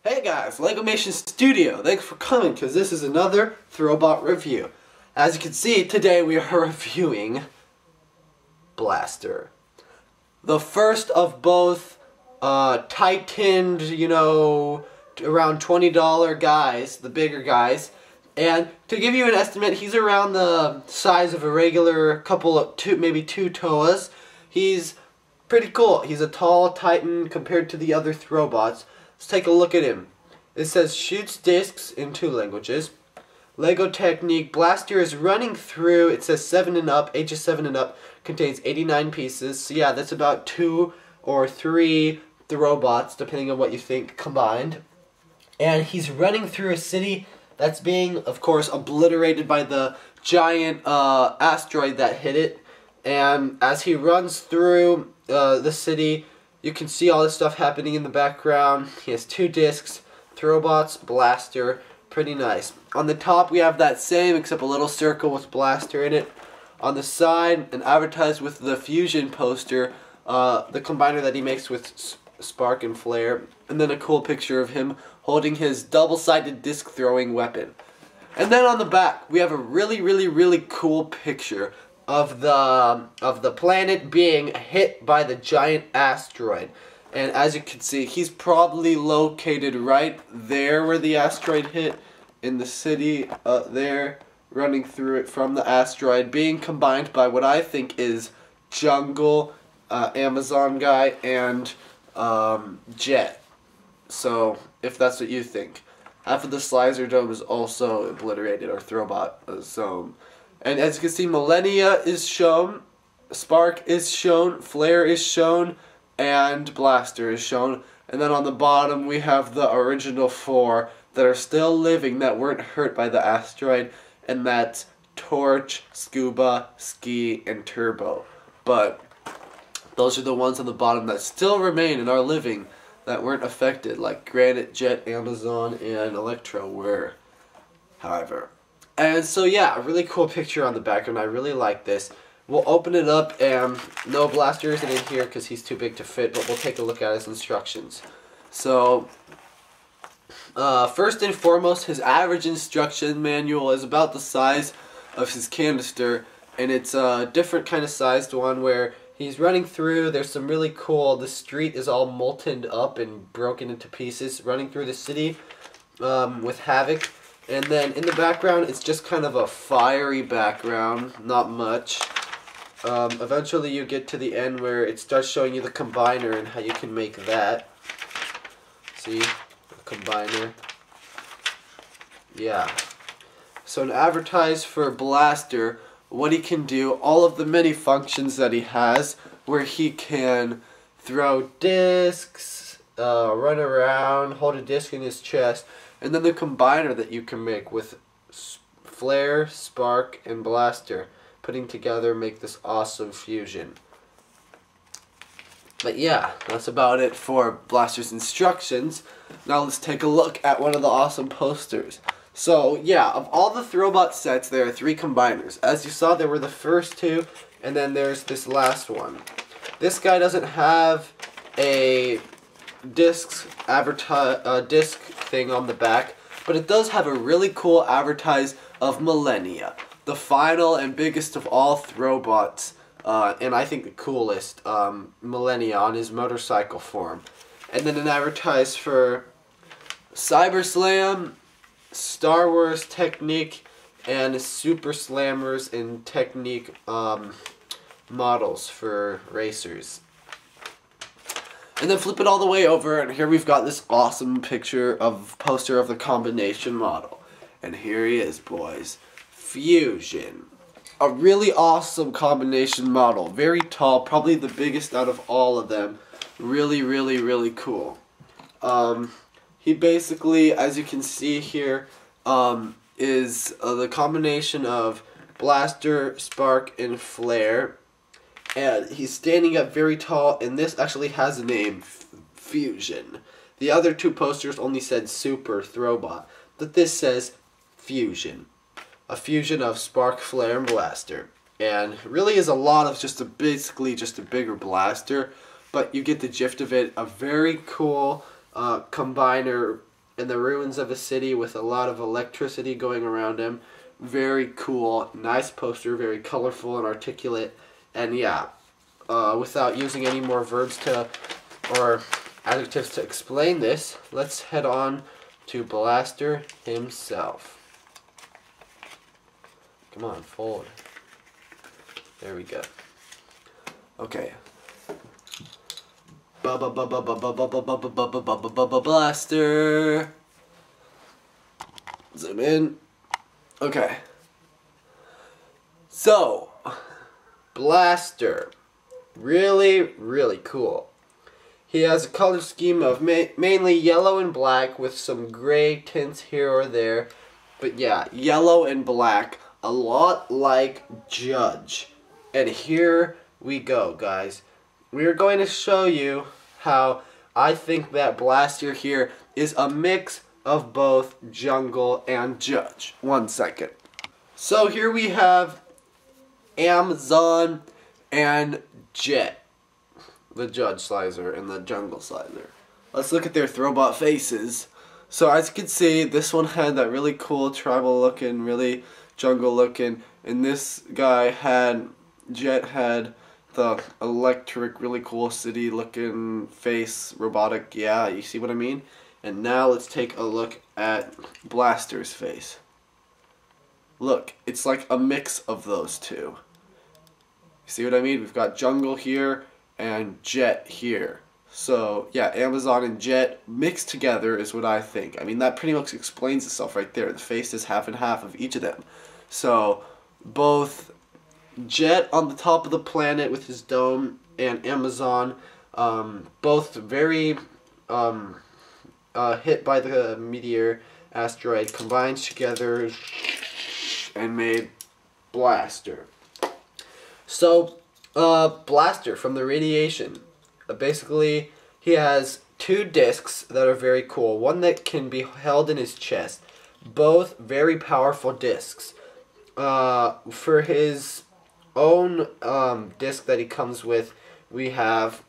Hey guys, LegomationStudio. Thanks for coming because this is another Throwbot review. As you can see, today we are reviewing Blaster. The first of both tightened, around $20 guys, the bigger guys. And to give you an estimate, he's around the size of a regular maybe two Toas. He's pretty cool. He's a tall Titan compared to the other Throwbots. Let's take a look at him. It says shoots discs in 2 languages. Lego technique. Blaster is running through. It says 7 and up. Ages 7 and up. Contains 89 pieces. So yeah, that's about 2 or 3 Throwbots, depending on what you think, combined. And he's running through a city that's being, of course, obliterated by the giant asteroid that hit it. And as he runs through the city, you can see all this stuff happening in the background. He has 2 discs, Throwbots, Blaster, pretty nice. On the top we have that same, except a little circle with Blaster in it. On the side, and advertised with the Fusion poster, the combiner that he makes with Spark and Flare. And then a cool picture of him holding his double-sided disc throwing weapon. And then on the back, we have a really cool picture of the planet being hit by the giant asteroid. And as you can see, he's probably located right there where the asteroid hit, in the city there, running through it from the asteroid, being combined by what I think is Jungle, Amazon guy, and Jet. So, if that's what you think. Half of the Slicer Dome is also obliterated, or Throwbot zone. And as you can see, Millennia is shown, Spark is shown, Flare is shown, and Blaster is shown. And then on the bottom we have the original 4 that are still living, that weren't hurt by the asteroid, and that's Torch, Scuba, Ski, and Turbo. But those are the ones on the bottom that still remain and are living, that weren't affected, like Granite, Jet, Amazon, and Electro were, however. And so yeah, a really cool picture on the background. I really like this. We'll open it up, and no, Blaster isn't in here because he's too big to fit, but we'll take a look at his instructions. So, first and foremost, his average instruction manual is about the size of his canister, and it's a different kind of sized one where he's running through. There's some really cool, the street is all molten up and broken into pieces, running through the city with Havoc. And then in the background, it's just kind of a fiery background, not much. Eventually you get to the end where it starts showing you the combiner and how you can make that. See? The combiner. Yeah. So to advertise for Blaster, what he can do, all of the many functions that he has, where he can throw discs, run around, hold a disc in his chest, and then the combiner that you can make with Flare, Spark, and Blaster, putting together make this awesome fusion. But yeah, that's about it for Blaster's instructions. Now let's take a look at one of the awesome posters. So yeah, of all the Throwbot sets, there are 3 combiners. As you saw, there were the first 2, and then there's this last one. This guy doesn't have a disc thing on the back, but it does have a really cool advertise of Millennia, the final and biggest of all Throwbots, and I think the coolest, Millennia on his motorcycle form. And then an advertise for Cyber Slam, Star Wars Technique, and Super Slammers and Technique models for racers. And then flip it all the way over, and here we've got this awesome poster of the combination model. And here he is, boys. Fusion. A really awesome combination model. Very tall, probably the biggest out of all of them. Really cool. He basically, as you can see here, is the combination of Blaster, Spark, and Flare. And he's standing up very tall, and this actually has a name, Fusion. The other 2 posters only said Super Throwbot, but this says Fusion. A fusion of Spark, Flare, and Blaster. And really is a lot of basically just a bigger Blaster, but you get the gist of it. A very cool combiner in the ruins of a city with a lot of electricity going around him. Very cool, nice poster, very colorful and articulate. And yeah, without using any more verbs or adjectives to explain this, let's head on to Blaster himself. Come on, fold. There we go. Okay. Blaster. Zoom in. Okay. So, Blaster. Really, really cool. He has a color scheme of mainly yellow and black with some gray tints here or there. But yeah, yellow and black. A lot like Judge. And here we go, guys. We are going to show you how I think that Blaster here is a mix of both Jungle and Judge. 1 second. So here we have Amazon and Jet. The Judge Slicer and the Jungle Slicer. Let's look at their Throwbot faces. So as you can see, this one had that really cool tribal looking, really jungle looking, and this guy had, Jet had the electric, really cool city looking face, robotic, yeah, you see what I mean? And now let's take a look at Blaster's face. Look, it's like a mix of those two. You see what I mean? We've got Jungle here and Jet here. So yeah, Amazon and Jet mixed together is what I think. I mean, that pretty much explains itself right there. The face is half and half of each of them. So both Jet on the top of the planet with his dome and Amazon, both very hit by the meteor asteroid, combined together and made Blaster. So Blaster from the radiation, basically he has two discs that are very cool. One that can be held in his chest. Both very powerful discs. For his own disc that he comes with, we have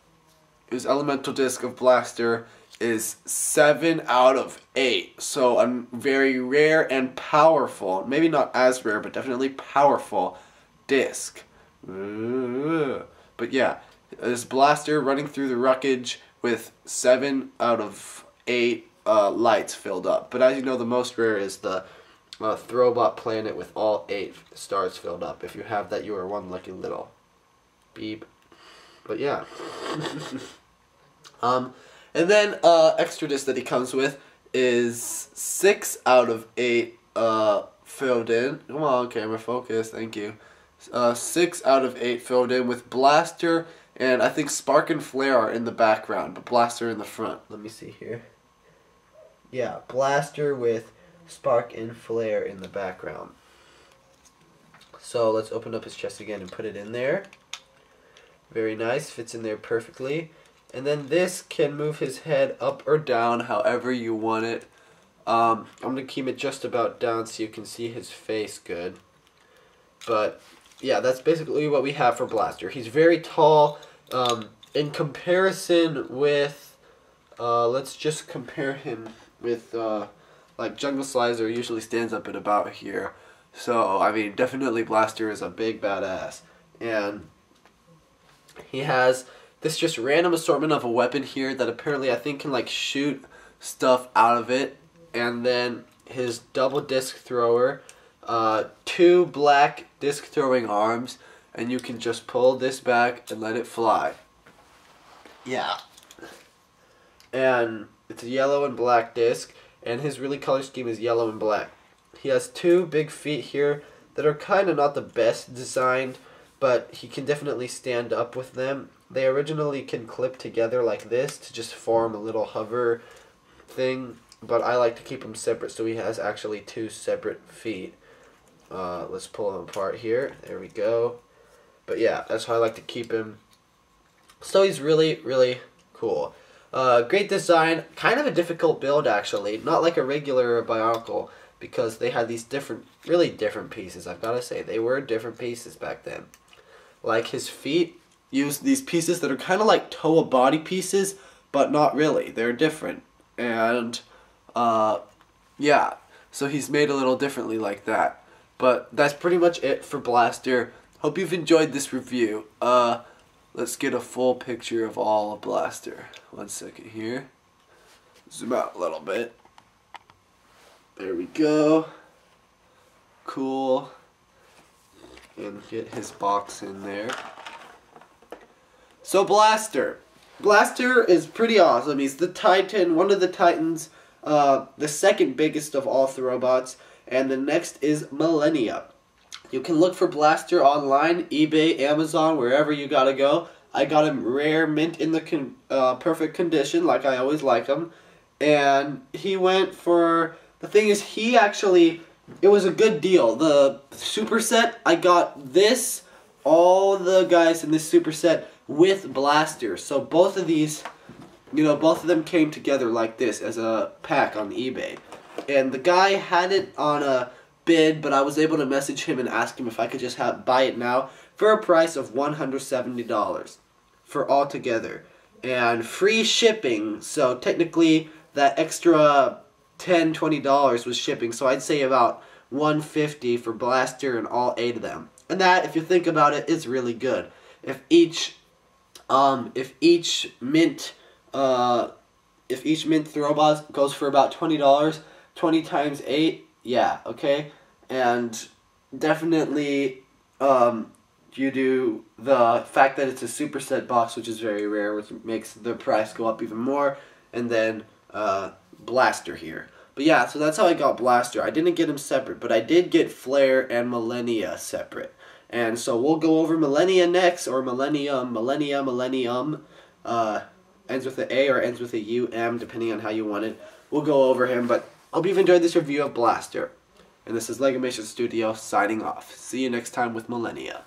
his elemental disc of Blaster is 7 out of 8. So a very rare and powerful, maybe not as rare, but definitely powerful disc. But yeah, this Blaster running through the wreckage with 7 out of 8 lights filled up. But as you know, the most rare is the Throwbot planet with all 8 stars filled up. If you have that, you are one lucky little beep. But yeah. And then extra disc that he comes with is 6 out of 8 filled in. Come on, camera, focus. Thank you. 6 out of 8 filled in with Blaster, and I think Spark and Flare are in the background, but Blaster in the front. Let me see here. Yeah, Blaster with Spark and Flare in the background. So let's open up his chest again and put it in there. Very nice, fits in there perfectly. And then this can move his head up or down however you want it. I'm going to keep it just about down so you can see his face good. But yeah, that's basically what we have for Blaster. He's very tall. In comparison with, let's just compare him with, like Jungle Slicer usually stands up at about here. So, I mean, definitely Blaster is a big badass. And he has this just random assortment of a weapon here that apparently I think can like shoot stuff out of it. And then his double disc thrower, 2 black disc throwing arms, and you can just pull this back and let it fly. Yeah. And it's a yellow and black disc, and his really color scheme is yellow and black. He has 2 big feet here that are kind of not the best designed, but he can definitely stand up with them. They originally can clip together like this to just form a little hover thing, but I like to keep them separate, so he has actually 2 separate feet. Let's pull him apart here. There we go. But yeah, that's how I like to keep him. So he's really, really cool. Great design. Kind of a difficult build, actually. Not like a regular Bionicle, because they had these different, really different pieces. I've got to say, they were different pieces back then. Like his feet used these pieces that are kind of like Toa body pieces, but not really. They're different. And Yeah, so he's made a little differently like that. But that's pretty much it for Blaster. Hope you've enjoyed this review. Let's get a full picture of all of Blaster. 1 second here. Zoom out a little bit. There we go. Cool. And get his box in there. So Blaster. Blaster is pretty awesome. He's the Titan, one of the Titans, the second biggest of all Throwbots, and the next is Millennia. You can look for Blaster online, eBay, Amazon, wherever you gotta go. I got him rare, mint in the perfect condition, like I always like him. And he went for, the thing is, it was a good deal. The super set, I got this, all the guys in this super set with Blaster. So both of these, both of them came together like this as a pack on eBay. And the guy had it on a bid, but I was able to message him and ask him if I could just buy it now for a price of $170 for all together. And free shipping, so technically that extra $10, $20 was shipping, so I'd say about $150 for Blaster and all 8 of them. And that, if you think about it, is really good. If each mint Throwbots goes for about $20, 20 times 8, yeah, okay? And definitely, you do the fact that it's a superset box, which is very rare, which makes the price go up even more, and then Blaster here. But yeah, so that's how I got Blaster. I didn't get him separate, but I did get Flare and Millennia separate. And so we'll go over Millennia next, or Millennium, ends with an A or ends with a U-M, depending on how you want it. We'll go over him, but hope you've enjoyed this review of Blaster. And this is LegomationStudio signing off. See you next time with Millennia.